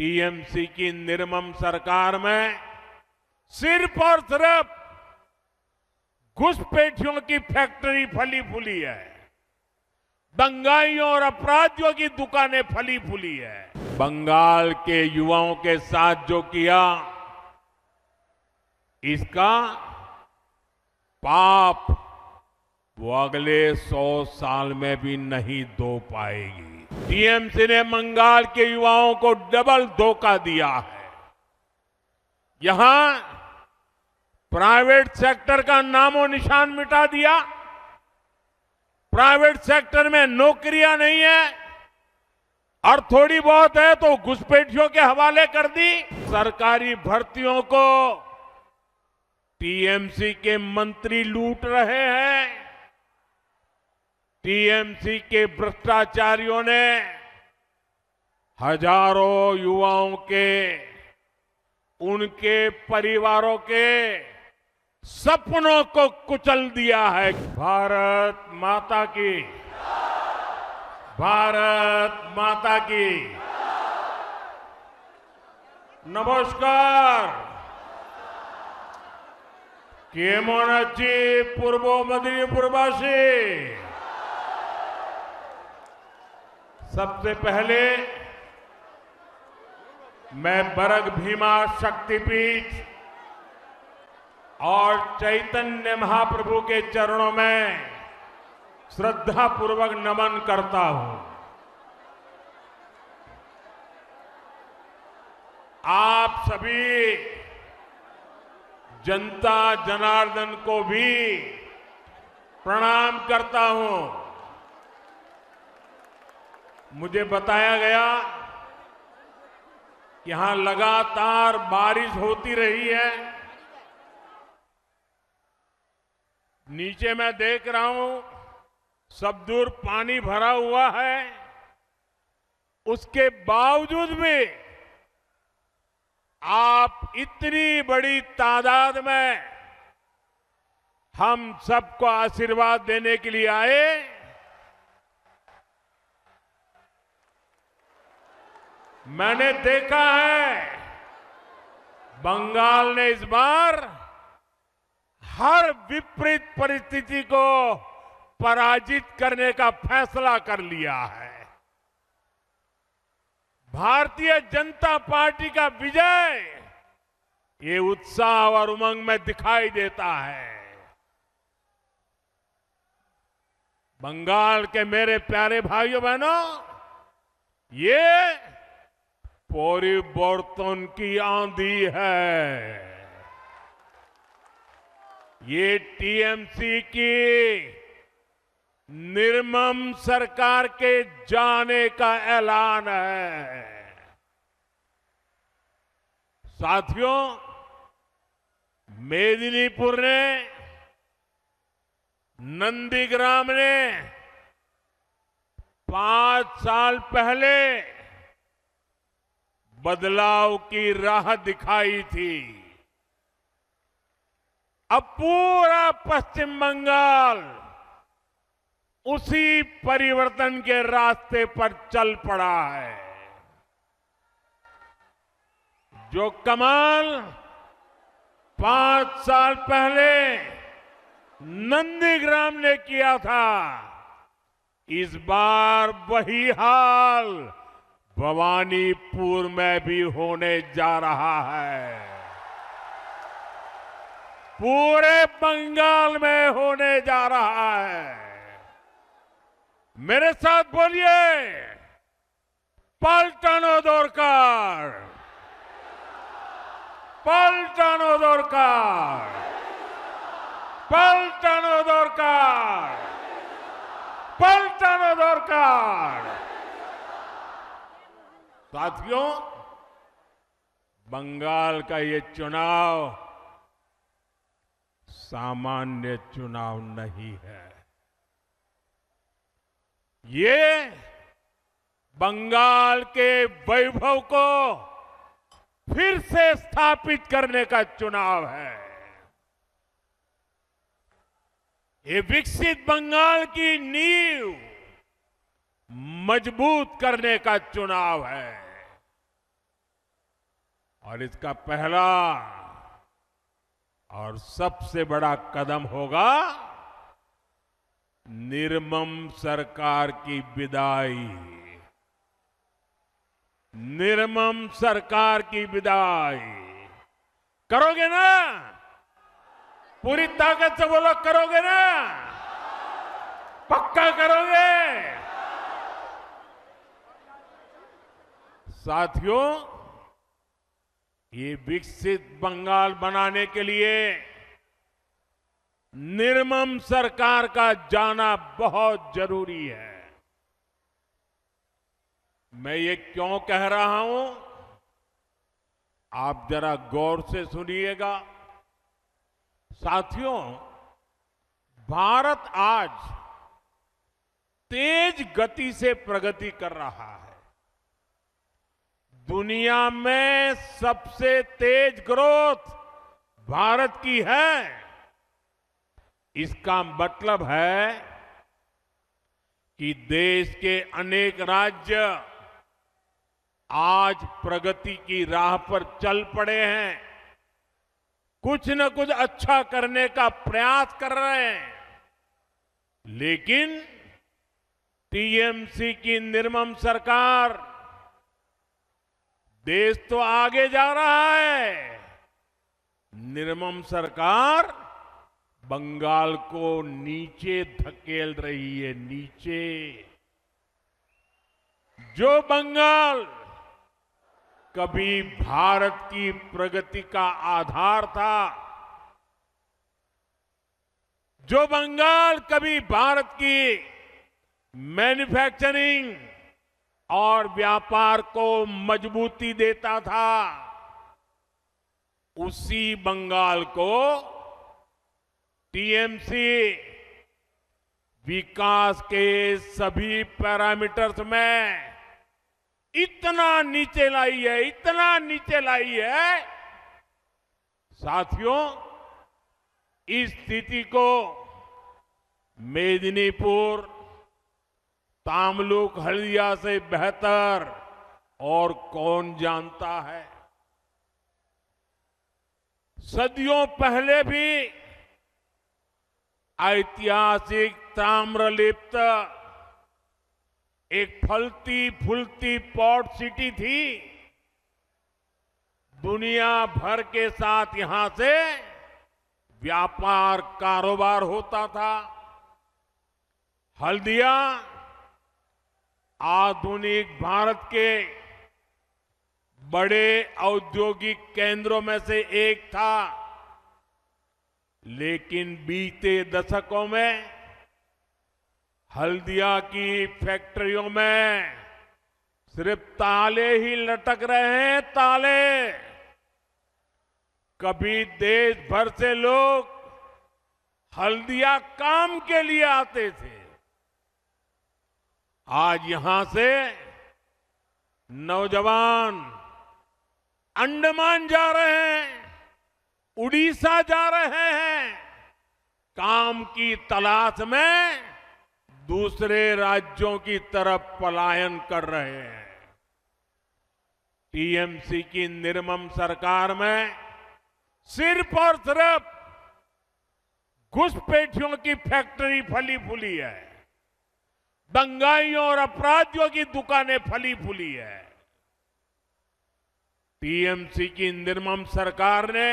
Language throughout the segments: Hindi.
टीएमसी की निर्मम सरकार में सिर्फ और सिर्फ घुसपैठियों की फैक्ट्री फली फूली है, दंगाइयों और अपराधियों की दुकानें फली फूली है। बंगाल के युवाओं के साथ जो किया, इसका पाप वो अगले 100 साल में भी नहीं धो पाएगी। टीएमसी ने बंगाल के युवाओं को डबल धोखा दिया है। यहां प्राइवेट सेक्टर का नामो निशान मिटा दिया। प्राइवेट सेक्टर में नौकरियां नहीं है और थोड़ी बहुत है तो घुसपैठियों के हवाले कर दी। सरकारी भर्तियों को टीएमसी के मंत्री लूट रहे हैं। टीएमसी के भ्रष्टाचारियों ने हजारों युवाओं के, उनके परिवारों के सपनों को कुचल दिया है। भारत माता की, भारत माता की। नमस्कार। केमन आछि पूर्व मेदिनीपुरवासी। सबसे पहले मैं बरग भीमा शक्तिपीठ और चैतन्य महाप्रभु के चरणों में श्रद्धा पूर्वक नमन करता हूं। आप सभी जनता जनार्दन को भी प्रणाम करता हूं। मुझे बताया गया कि यहां लगातार बारिश होती रही है। नीचे मैं देख रहा हूं सब दूर पानी भरा हुआ है। उसके बावजूद भी आप इतनी बड़ी तादाद में हम सबको आशीर्वाद देने के लिए आए। मैंने देखा है बंगाल ने इस बार हर विपरीत परिस्थिति को पराजित करने का फैसला कर लिया है। भारतीय जनता पार्टी का विजय ये उत्साह और उमंग में दिखाई देता है। बंगाल के मेरे प्यारे भाइयों बहनों, ये परिवर्तन की आंधी है। ये टीएमसी की निर्मम सरकार के जाने का ऐलान है। साथियों, मेदिनीपुर ने, नंदीग्राम ने 5 साल पहले बदलाव की राह दिखाई थी। अब पूरा पश्चिम बंगाल उसी परिवर्तन के रास्ते पर चल पड़ा है। जो कमाल 5 साल पहले नंदीग्राम ने किया था, इस बार वही हाल भवानीपुर में भी होने जा रहा है। पूरे बंगाल में होने जा रहा है। मेरे साथ बोलिए, पलटानो दरकार, पलटानो दरकार, पलटानो दरकार, पलटानो दरकार। साथियों, बंगाल का ये चुनाव सामान्य चुनाव नहीं है। ये बंगाल के वैभव को फिर से स्थापित करने का चुनाव है। ये विकसित बंगाल की नींव मजबूत करने का चुनाव है। और इसका पहला और सबसे बड़ा कदम होगा निर्मम सरकार की विदाई। निर्मम सरकार की विदाई करोगे ना? पूरी ताकत से बोलो, करोगे ना? पक्का करोगे? साथियों, ये विकसित बंगाल बनाने के लिए निर्मम सरकार का जाना बहुत जरूरी है। मैं ये क्यों कह रहा हूं, आप जरा गौर से सुनिएगा। साथियों, भारत आज तेज गति से प्रगति कर रहा है। दुनिया में सबसे तेज ग्रोथ भारत की है। इसका मतलब है कि देश के अनेक राज्य आज प्रगति की राह पर चल पड़े हैं, कुछ न कुछ अच्छा करने का प्रयास कर रहे हैं। लेकिन टीएमसी की निर्मम सरकार, देश तो आगे जा रहा है, निर्मम सरकार बंगाल को नीचे धकेल रही है, नीचे। जो बंगाल कभी भारत की प्रगति का आधार था, जो बंगाल कभी भारत की मैन्युफैक्चरिंग और व्यापार को मजबूती देता था, उसी बंगाल को टीएमसी विकास के सभी पैरामीटर्स में इतना नीचे लाई है, इतना नीचे लाई है। साथियों, इस स्थिति को मेदिनीपुर, तामलुक, हल्दिया से बेहतर और कौन जानता है। सदियों पहले भी ऐतिहासिक ताम्रलिप्त एक फलती फूलती पोर्ट सिटी थी। दुनिया भर के साथ यहां से व्यापार कारोबार होता था। हल्दिया आधुनिक भारत के बड़े औद्योगिक केंद्रों में से एक था, लेकिन बीते दशकों में हल्दिया की फैक्ट्रियों में सिर्फ ताले ही लटक रहे हैं, ताले। कभी देश भर से लोग हल्दिया काम के लिए आते थे, आज यहां से नौजवान अंडमान जा रहे हैं, उड़ीसा जा रहे हैं, काम की तलाश में दूसरे राज्यों की तरफ पलायन कर रहे हैं। टीएमसी की निर्मम सरकार में सिर्फ और सिर्फ घुसपैठियों की फैक्ट्री फली फूली है, दंगाइयों और अपराधियों की दुकानें फली फूली है। टीएमसी की निर्मम सरकार ने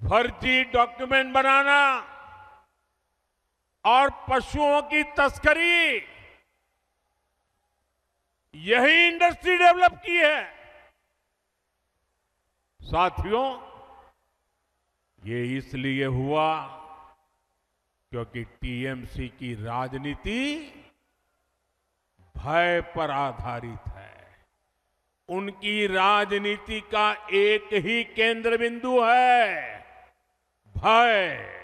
फर्जी डॉक्यूमेंट बनाना और पशुओं की तस्करी, यही इंडस्ट्री डेवलप की है। साथियों, ये इसलिए हुआ क्योंकि टीएमसी की राजनीति भय पर आधारित है। उनकी राजनीति का एक ही केंद्र बिंदु है, भय।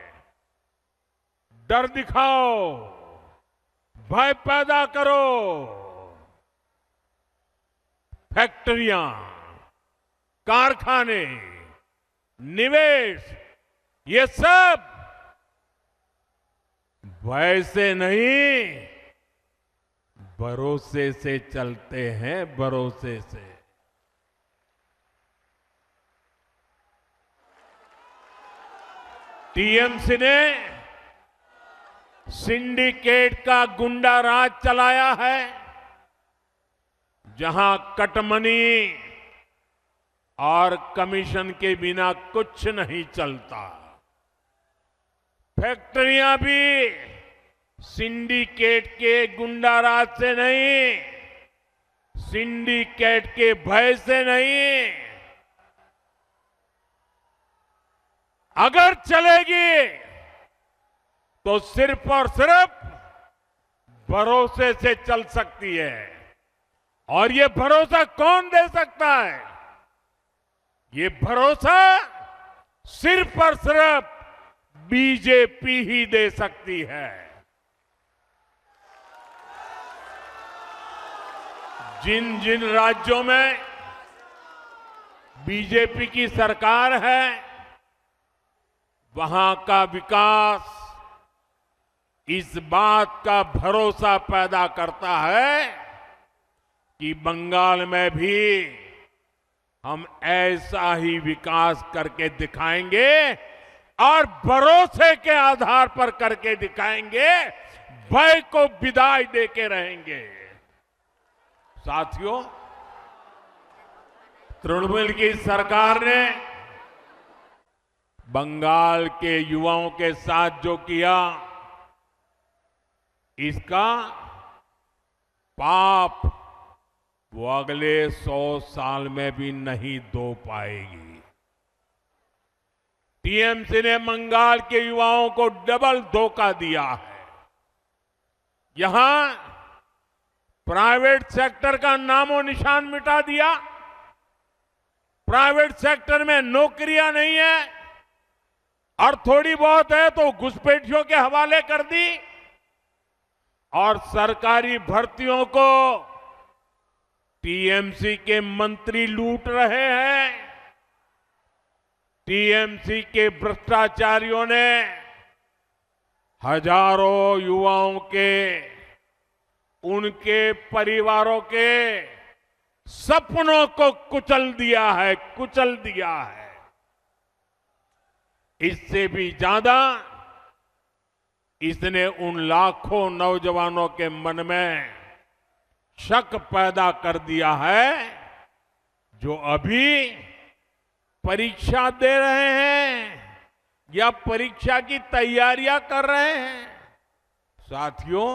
डर दिखाओ, भय पैदा करो। फैक्ट्रियां, कारखाने, निवेश, ये सब भय से नहीं, भरोसे से चलते हैं, भरोसे से। टीएमसी ने सिंडिकेट का गुंडा राज चलाया है, जहां कटमनी और कमीशन के बिना कुछ नहीं चलता। फैक्ट्रियां भी सिंडिकेट के गुंडा राज से नहीं, सिंडिकेट के भय से नहीं, अगर चलेगी तो सिर्फ और सिर्फ भरोसे से चल सकती है। और ये भरोसा कौन दे सकता है? ये भरोसा सिर्फ और सिर्फ बीजेपी ही दे सकती है। जिन जिन राज्यों में बीजेपी की सरकार है, वहां का विकास इस बात का भरोसा पैदा करता है कि बंगाल में भी हम ऐसा ही विकास करके दिखाएंगे और भरोसे के आधार पर करके दिखाएंगे, भय को विदाई देके रहेंगे। साथियों, तृणमूल की सरकार ने बंगाल के युवाओं के साथ जो किया, इसका पाप वो अगले 100 साल में भी नहीं धो पाएगी। टीएमसी ने बंगाल के युवाओं को डबल धोखा दिया है। यहां प्राइवेट सेक्टर का नामो निशान मिटा दिया। प्राइवेट सेक्टर में नौकरियां नहीं है और थोड़ी बहुत है तो घुसपैठियों के हवाले कर दी। और सरकारी भर्तियों को टीएमसी के मंत्री लूट रहे हैं। टीएमसी के भ्रष्टाचारियों ने हजारों युवाओं के, उनके परिवारों के सपनों को कुचल दिया है, कुचल दिया है। इससे भी ज्यादा इसने उन लाखों नौजवानों के मन में शक पैदा कर दिया है जो अभी परीक्षा दे रहे हैं या परीक्षा की तैयारियां कर रहे हैं। साथियों,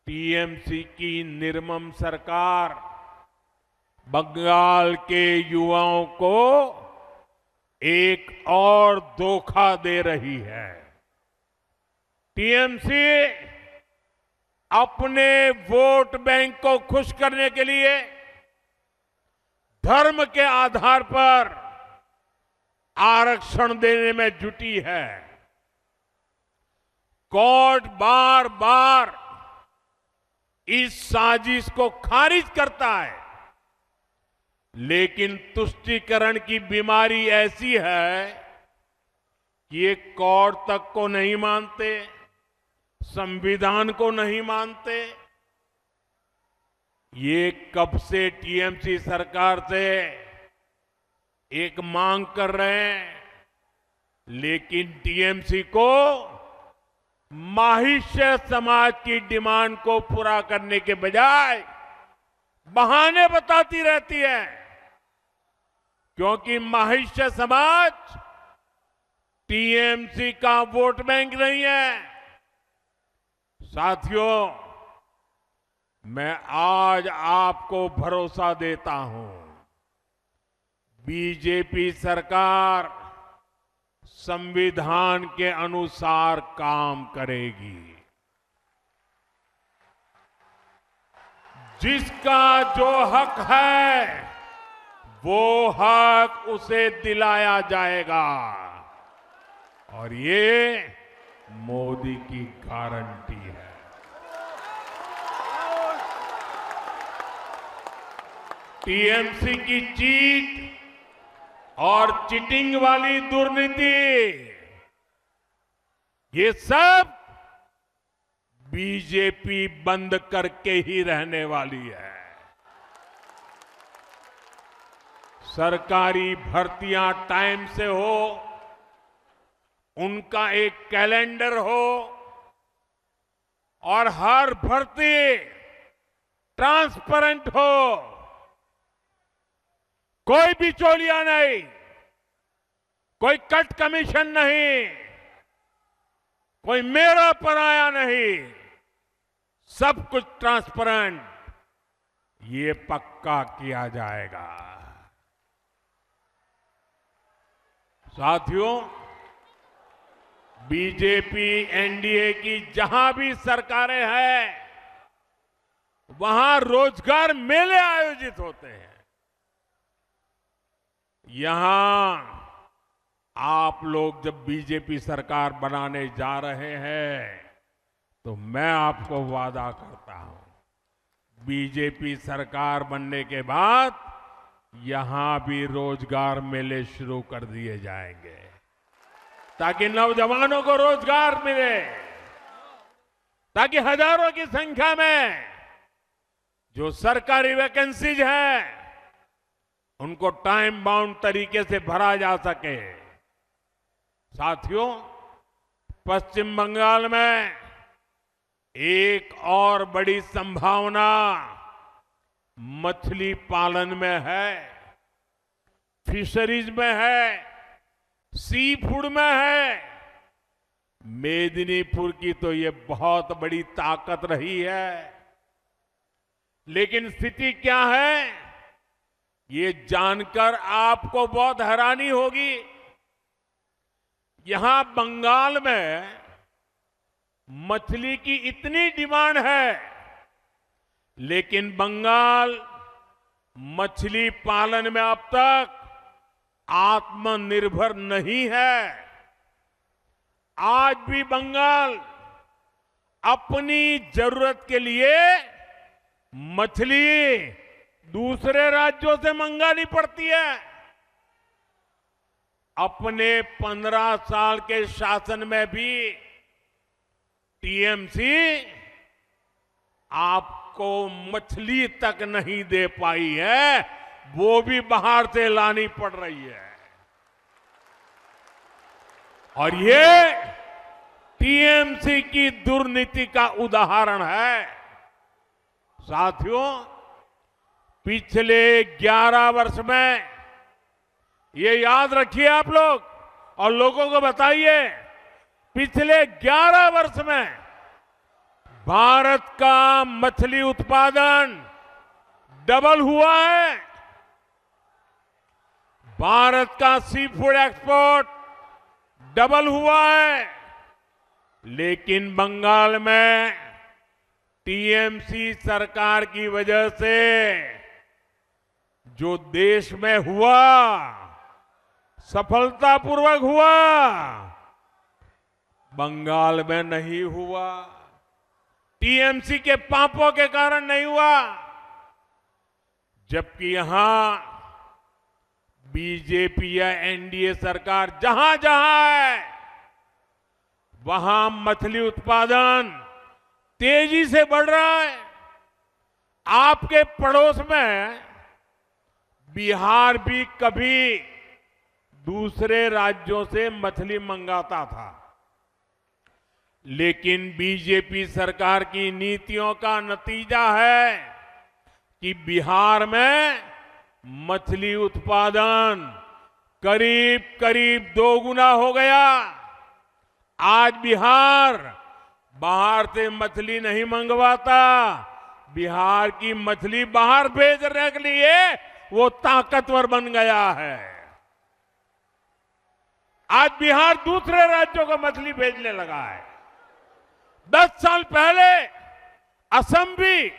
टीएमसी की निर्मम सरकार बंगाल के युवाओं को एक और धोखा दे रही है। टीएमसी अपने वोट बैंक को खुश करने के लिए धर्म के आधार पर आरक्षण देने में जुटी है। कोर्ट बार बार इस साजिश को खारिज करता है, लेकिन तुष्टीकरण की बीमारी ऐसी है कि ये कोर्ट तक को नहीं मानते, संविधान को नहीं मानते। ये कब से टीएमसी सरकार से एक मांग कर रहे हैं, लेकिन टीएमसी को माहिष्य समाज की डिमांड को पूरा करने के बजाय बहाने बताती रहती है, क्योंकि माहिष्य समाज टीएमसी का वोट बैंक नहीं है। साथियों, मैं आज आपको भरोसा देता हूं, बीजेपी सरकार संविधान के अनुसार काम करेगी। जिसका जो हक है वो हक उसे दिलाया जाएगा, और ये मोदी की गारंटी है। टीएमसी की चीट और चीटिंग वाली दुर्नीति, ये सब बीजेपी बंद करके ही रहने वाली है। सरकारी भर्तियां टाइम से हो, उनका एक कैलेंडर हो और हर भर्ती ट्रांसपेरेंट हो, कोई बिचौलिया नहीं, कोई कट कमीशन नहीं, कोई मेरा पराया नहीं, सब कुछ ट्रांसपेरेंट, ये पक्का किया जाएगा। साथियों, बीजेपी एनडीए की जहां भी सरकारें हैं, वहां रोजगार मेले आयोजित होते हैं। यहां आप लोग जब बीजेपी सरकार बनाने जा रहे हैं, तो मैं आपको वादा करता हूं, बीजेपी सरकार बनने के बाद यहां भी रोजगार मेले शुरू कर दिए जाएंगे, ताकि नौजवानों को रोजगार मिले, ताकि हजारों की संख्या में जो सरकारी वैकेंसीज हैं, उनको टाइम बाउंड तरीके से भरा जा सके। साथियों, पश्चिम बंगाल में एक और बड़ी संभावना मछली पालन में है, फिशरीज में है, सी फूड में है। मेदिनीपुर की तो ये बहुत बड़ी ताकत रही है, लेकिन स्थिति क्या है, ये जानकर आपको बहुत हैरानी होगी। यहां बंगाल में मछली की इतनी डिमांड है, लेकिन बंगाल मछली पालन में अब तक आत्मनिर्भर नहीं है। आज भी बंगाल अपनी जरूरत के लिए मछली दूसरे राज्यों से मंगानी पड़ती है। अपने 15 साल के शासन में भी टीएमसी आपको मछली तक नहीं दे पाई है, वो भी बाहर से लानी पड़ रही है। और ये टीएमसी की दुर्नीति का उदाहरण है। साथियों, पिछले 11 वर्ष में, ये याद रखिए आप लोग और लोगों को बताइए, पिछले 11 वर्ष में भारत का मछली उत्पादन डबल हुआ है। भारत का सी फूड एक्सपोर्ट डबल हुआ है। लेकिन बंगाल में टीएमसी सरकार की वजह से जो देश में हुआ, सफलतापूर्वक हुआ, बंगाल में नहीं हुआ। टीएमसी के पापों के कारण नहीं हुआ। जबकि यहां बीजेपी या एनडीए सरकार जहां जहां है, वहां मछली उत्पादन तेजी से बढ़ रहा है। आपके पड़ोस में बिहार भी कभी दूसरे राज्यों से मछली मंगाता था, लेकिन बीजेपी सरकार की नीतियों का नतीजा है कि बिहार में मछली उत्पादन करीब करीब 2 गुना हो गया। आज बिहार बाहर से मछली नहीं मंगवाता, बिहार की मछली बाहर भेजने के लिए वो ताकतवर बन गया है। आज बिहार दूसरे राज्यों को मछली भेजने लगा है। 10 साल पहले असम भी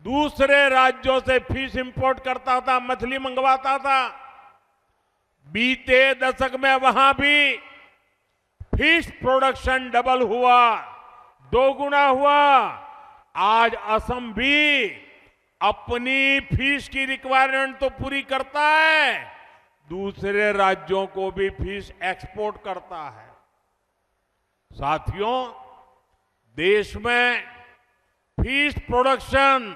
दूसरे राज्यों से फिश इंपोर्ट करता था, मछली मंगवाता था। बीते दशक में वहां भी फिश प्रोडक्शन डबल हुआ, 2 गुना हुआ। आज असम भी अपनी फिश की रिक्वायरमेंट तो पूरी करता है, दूसरे राज्यों को भी फिश एक्सपोर्ट करता है। साथियों, देश में फिश प्रोडक्शन,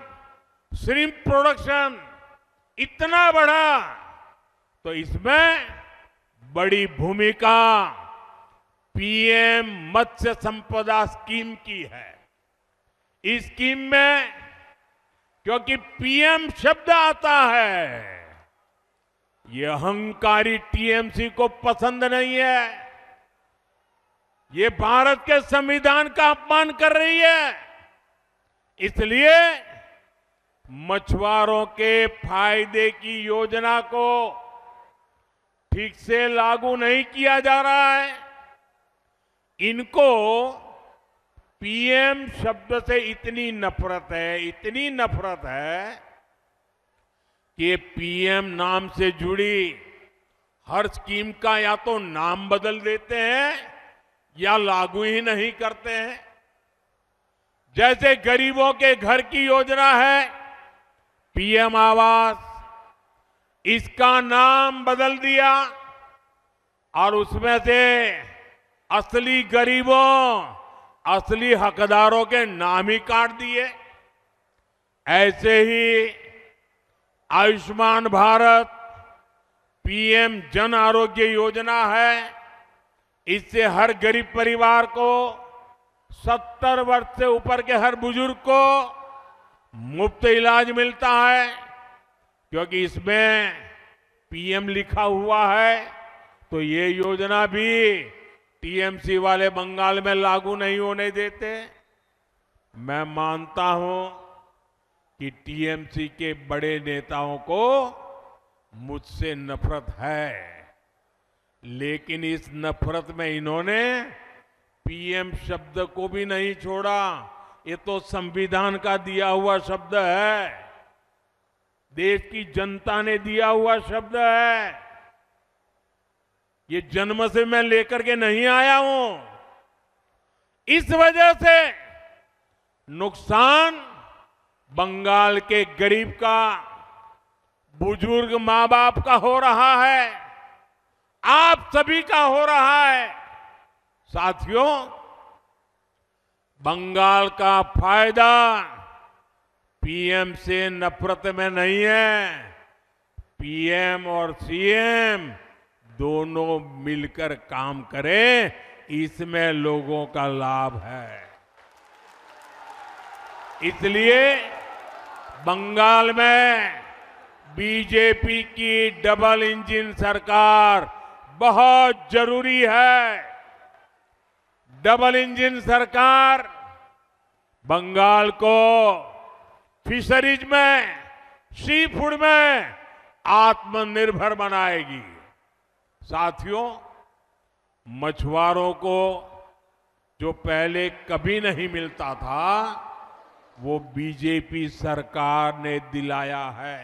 श्रिम्प प्रोडक्शन इतना बढ़ा, तो इसमें बड़ी भूमिका पीएम मत्स्य संपदा स्कीम की है। इस स्कीम में क्योंकि पीएम शब्द आता है, ये अहंकारी टीएमसी को पसंद नहीं है। ये भारत के संविधान का अपमान कर रही है। इसलिए मछुआरों के फायदे की योजना को ठीक से लागू नहीं किया जा रहा है। इनको पीएम शब्द से इतनी नफरत है कि पीएम नाम से जुड़ी हर स्कीम का या तो नाम बदल देते हैं या लागू ही नहीं करते हैं। जैसे गरीबों के घर की योजना है पीएम आवास, इसका नाम बदल दिया और उसमें से असली गरीबों, असली हकदारों के नाम ही काट दिए। ऐसे ही आयुष्मान भारत, पीएम जन आरोग्य योजना है। इससे हर गरीब परिवार को, 70 वर्ष से ऊपर के हर बुजुर्ग को मुफ्त इलाज मिलता है। क्योंकि इसमें पीएम लिखा हुआ है तो ये योजना भी टीएमसी वाले बंगाल में लागू नहीं होने देते। मैं मानता हूं कि टीएमसी के बड़े नेताओं को मुझसे नफरत है, लेकिन इस नफरत में इन्होंने पीएम शब्द को भी नहीं छोड़ा। ये तो संविधान का दिया हुआ शब्द है, देश की जनता ने दिया हुआ शब्द है। ये जन्म से मैं लेकर के नहीं आया हूं। इस वजह से नुकसान बंगाल के गरीब का, बुजुर्ग मां बाप का हो रहा है, आप सभी का हो रहा है। साथियों, बंगाल का फायदा पीएम से नफरत में नहीं है। पीएम और सीएम दोनों मिलकर काम करें, इसमें लोगों का लाभ है। इसलिए बंगाल में बीजेपी की डबल इंजन सरकार बहुत जरूरी है। डबल इंजन सरकार बंगाल को फिशरीज में, सी फूड में आत्मनिर्भर बनाएगी। साथियों, मछुआरों को जो पहले कभी नहीं मिलता था वो बीजेपी सरकार ने दिलाया है।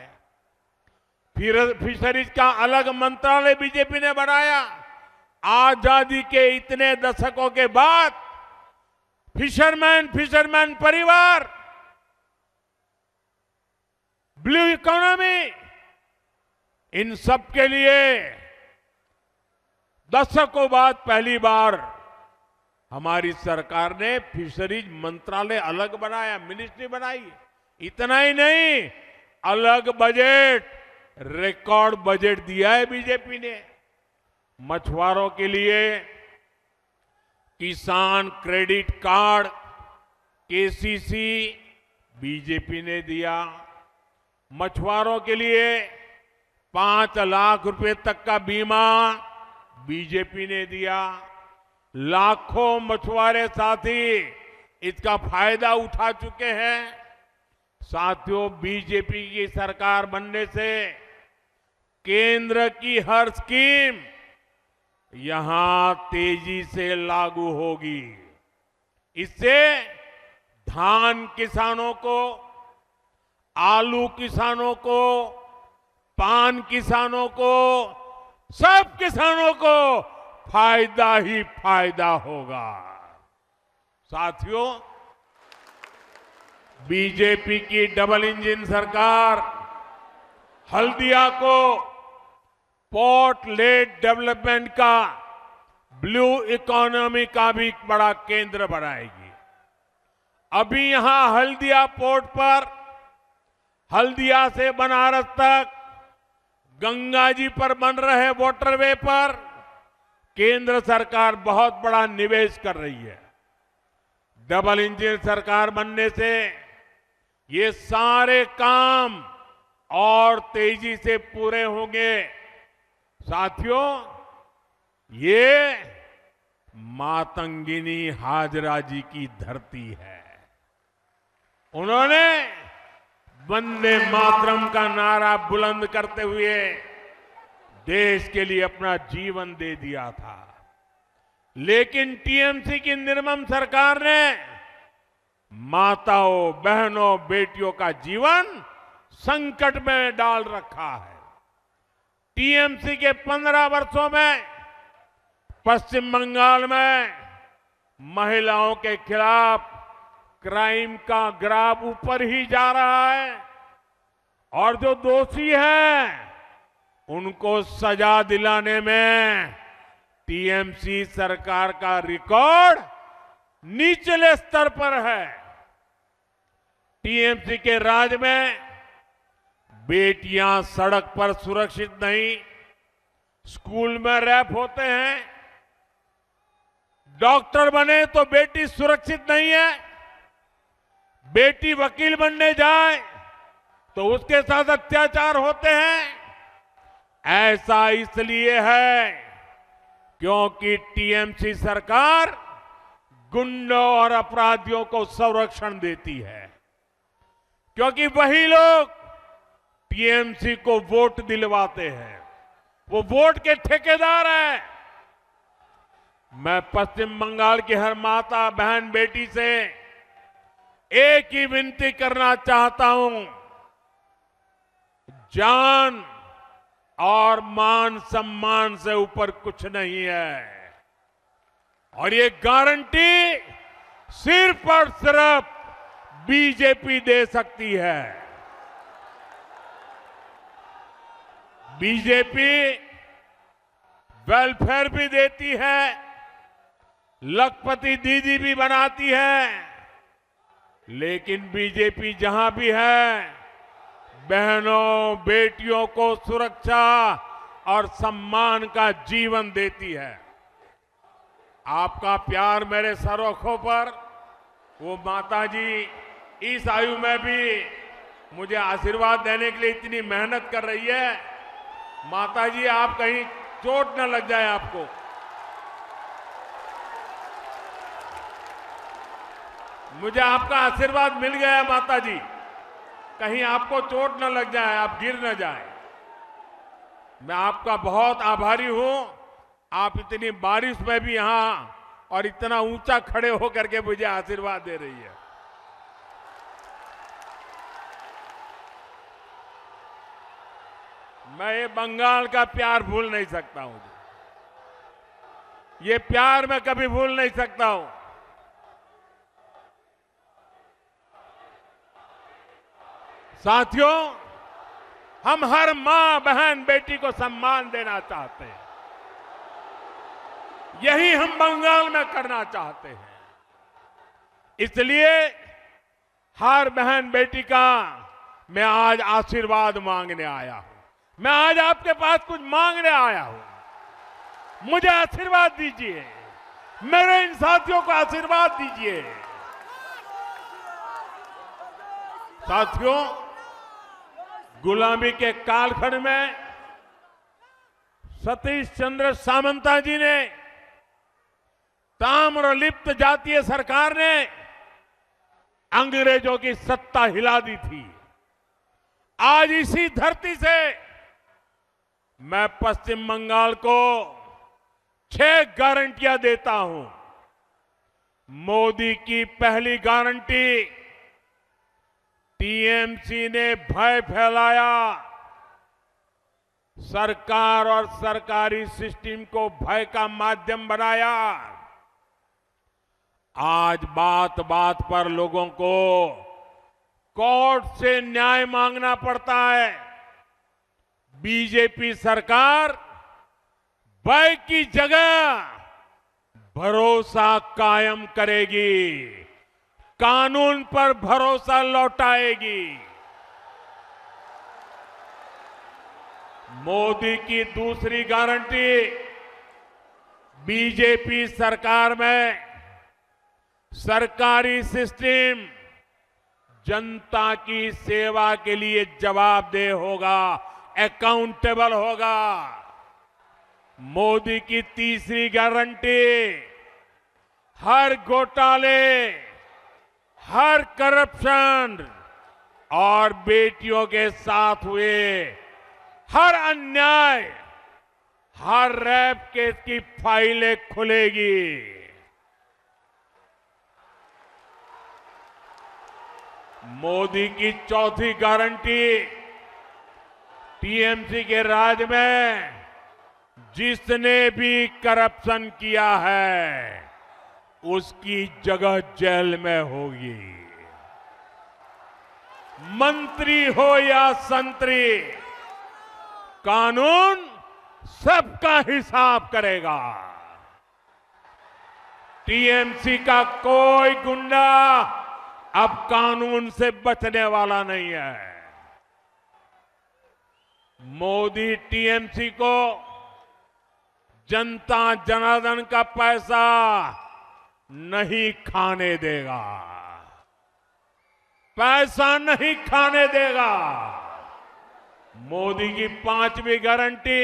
फिर फिशरीज का अलग मंत्रालय बीजेपी ने बनाया। आजादी के इतने दशकों के बाद फिशरमैन परिवार, ब्लू इकोनॉमी, इन सब के लिए दशकों बाद पहली बार हमारी सरकार ने फिशरीज मंत्रालय अलग बनाया, मिनिस्ट्री बनाई। इतना ही नहीं, अलग बजट, रिकॉर्ड बजट दिया है बीजेपी ने मछुआरों के लिए। किसान क्रेडिट कार्ड, केसीसी बीजेपी ने दिया। मछुआरों के लिए 5 लाख रुपए तक का बीमा बीजेपी ने दिया। लाखों मछुआरे साथी इसका फायदा उठा चुके हैं। साथियों, बीजेपी की सरकार बनने से केंद्र की हर स्कीम यहां तेजी से लागू होगी। इससे धान किसानों को, आलू किसानों को, पान किसानों को, सब किसानों को फायदा ही फायदा होगा। साथियों, बीजेपी की डबल इंजन सरकार हल्दिया को पोर्ट लेड डेवलपमेंट का, ब्लू इकोनॉमी का भी बड़ा केंद्र बनाएगी। अभी यहां हल्दिया पोर्ट पर, हल्दिया से बनारस तक, गंगा जी पर बन रहे वाटरवे पर केंद्र सरकार बहुत बड़ा निवेश कर रही है। डबल इंजन सरकार बनने से ये सारे काम और तेजी से पूरे होंगे। साथियों, ये मातंगिनी हाजरा जी की धरती है। उन्होंने वंदे मातरम का नारा बुलंद करते हुए देश के लिए अपना जीवन दे दिया था। लेकिन टीएमसी की निर्मम सरकार ने माताओं, बहनों, बेटियों का जीवन संकट में डाल रखा है। टीएमसी के 15 वर्षों में पश्चिम बंगाल में महिलाओं के खिलाफ क्राइम का ग्राफ ऊपर ही जा रहा है और जो दोषी हैं उनको सजा दिलाने में टीएमसी सरकार का रिकॉर्ड निचले स्तर पर है। टीएमसी के राज में बेटियां सड़क पर सुरक्षित नहीं, स्कूल में रैप होते हैं, डॉक्टर बने तो बेटी सुरक्षित नहीं है, बेटी वकील बनने जाए तो उसके साथ अत्याचार होते हैं। ऐसा इसलिए है क्योंकि टीएमसी सरकार गुंडों और अपराधियों को संरक्षण देती है, क्योंकि वही लोग टीएमसी को वोट दिलवाते हैं, वो वोट के ठेकेदार हैं। मैं पश्चिम बंगाल की हर माता, बहन, बेटी से एक ही विनती करना चाहता हूं, जान और मान सम्मान से ऊपर कुछ नहीं है और ये गारंटी सिर्फ और सिर्फ बीजेपी दे सकती है। बीजेपी वेलफेयर भी देती है, लखपति दीदी भी बनाती है, लेकिन बीजेपी जहां भी है बहनों, बेटियों को सुरक्षा और सम्मान का जीवन देती है। आपका प्यार मेरे सरोखों पर, वो माताजी इस आयु में भी मुझे आशीर्वाद देने के लिए इतनी मेहनत कर रही है। माताजी, आप कहीं चोट न लग जाए आपको। मुझे आपका आशीर्वाद मिल गया माताजी, कहीं आपको चोट न लग जाए, आप गिर न जाए। मैं आपका बहुत आभारी हूं। आप इतनी बारिश में भी यहां और इतना ऊंचा खड़े होकर के मुझे आशीर्वाद दे रही है। मैं ये बंगाल का प्यार भूल नहीं सकता हूं, ये प्यार मैं कभी भूल नहीं सकता हूं। साथियों, हम हर मां, बहन, बेटी को सम्मान देना चाहते हैं। यही हम बंगाल में करना चाहते हैं। इसलिए हर बहन बेटी का मैं आज आशीर्वाद मांगने आया हूं। मैं आज आपके पास कुछ मांगने आया हूं। मुझे आशीर्वाद दीजिए, मेरे इन साथियों को आशीर्वाद दीजिए। साथियों, गुलामी के कालखंड में सतीश चंद्र सामंता जी ने, ताम्रलिप्त जातीय सरकार ने अंग्रेजों की सत्ता हिला दी थी। आज इसी धरती से मैं पश्चिम बंगाल को 6 गारंटियां देता हूं। मोदी की पहली गारंटी, टीएमसी ने भय फैलाया, सरकार और सरकारी सिस्टम को भय का माध्यम बनाया। आज बात बात पर लोगों को कोर्ट से न्याय मांगना पड़ता है। बीजेपी सरकार भय की जगह भरोसा कायम करेगी, कानून पर भरोसा लौटाएगी। मोदी की दूसरी गारंटी, बीजेपी सरकार में सरकारी सिस्टम जनता की सेवा के लिए जवाबदेह होगा, अकाउंटेबल होगा। मोदी की तीसरी गारंटी हर घोटाले, हर करप्शन और बेटियों के साथ हुए हर अन्याय, हर रेप केस की फाइलें खुलेगी। मोदी की चौथी गारंटी टीएमसी के राज में जिसने भी करप्शन किया है उसकी जगह जेल में होगी। मंत्री हो या संतरी, कानून सबका हिसाब करेगा। टीएमसी का कोई गुंडा अब कानून से बचने वाला नहीं है। मोदी टीएमसी को जनता जनार्दन का पैसा नहीं खाने देगा, पैसा नहीं खाने देगा। मोदी की पांचवी गारंटी,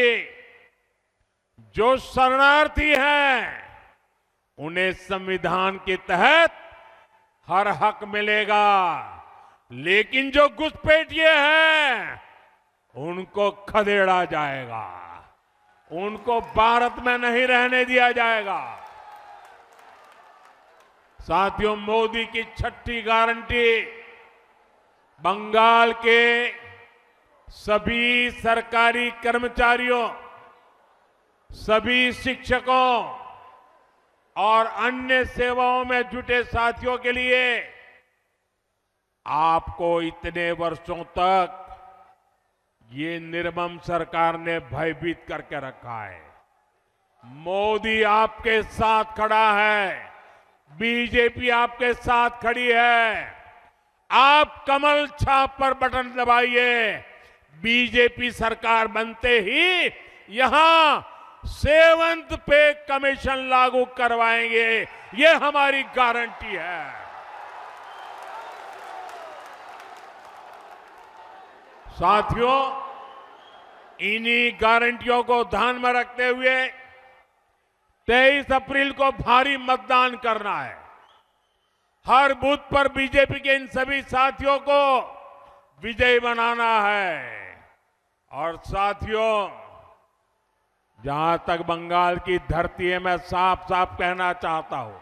जो शरणार्थी हैं उन्हें संविधान के तहत हर हक मिलेगा, लेकिन जो घुसपैठिए हैं उनको खदेड़ा जाएगा, उनको भारत में नहीं रहने दिया जाएगा। साथियों, मोदी की छठी गारंटी बंगाल के सभी सरकारी कर्मचारियों, सभी शिक्षकों और अन्य सेवाओं में जुटे साथियों के लिए आपको इतने वर्षों तक ये निर्मम सरकार ने भयभीत करके रखा है। मोदी आपके साथ खड़ा है, बीजेपी आपके साथ खड़ी है। आप कमल छाप पर बटन दबाइए, बीजेपी सरकार बनते ही यहां 7th पे कमीशन लागू करवाएंगे, ये हमारी गारंटी है। साथियों, इन्हीं गारंटियों को ध्यान में रखते हुए 23 अप्रैल को भारी मतदान करना है। हर बूथ पर बीजेपी के इन सभी साथियों को विजयी बनाना है। और साथियों, जहां तक बंगाल की धरती है, मैं साफ साफ कहना चाहता हूं,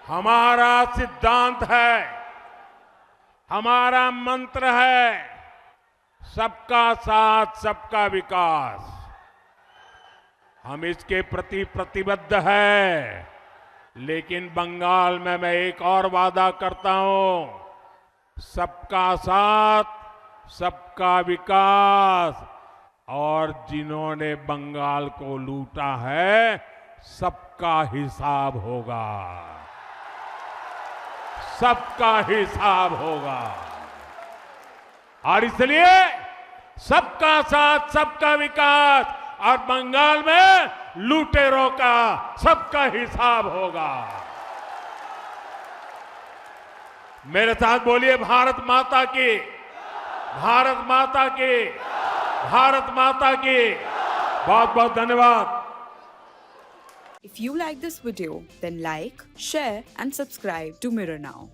हमारा सिद्धांत है, हमारा मंत्र है, सबका साथ सबका विकास। हम इसके प्रति प्रतिबद्ध हैं, लेकिन बंगाल में मैं एक और वादा करता हूं, सबका साथ सबका विकास। और जिन्होंने बंगाल को लूटा है सबका हिसाब होगा, सबका हिसाब होगा। और इसलिए सबका साथ सबका विकास और बंगाल में लुटेरों का सबका हिसाब होगा। मेरे साथ बोलिए, भारत माता की, भारत माता की, भारत माता की। बहुत बहुत धन्यवाद। If you like this video, then like, share and subscribe to Mirror Now.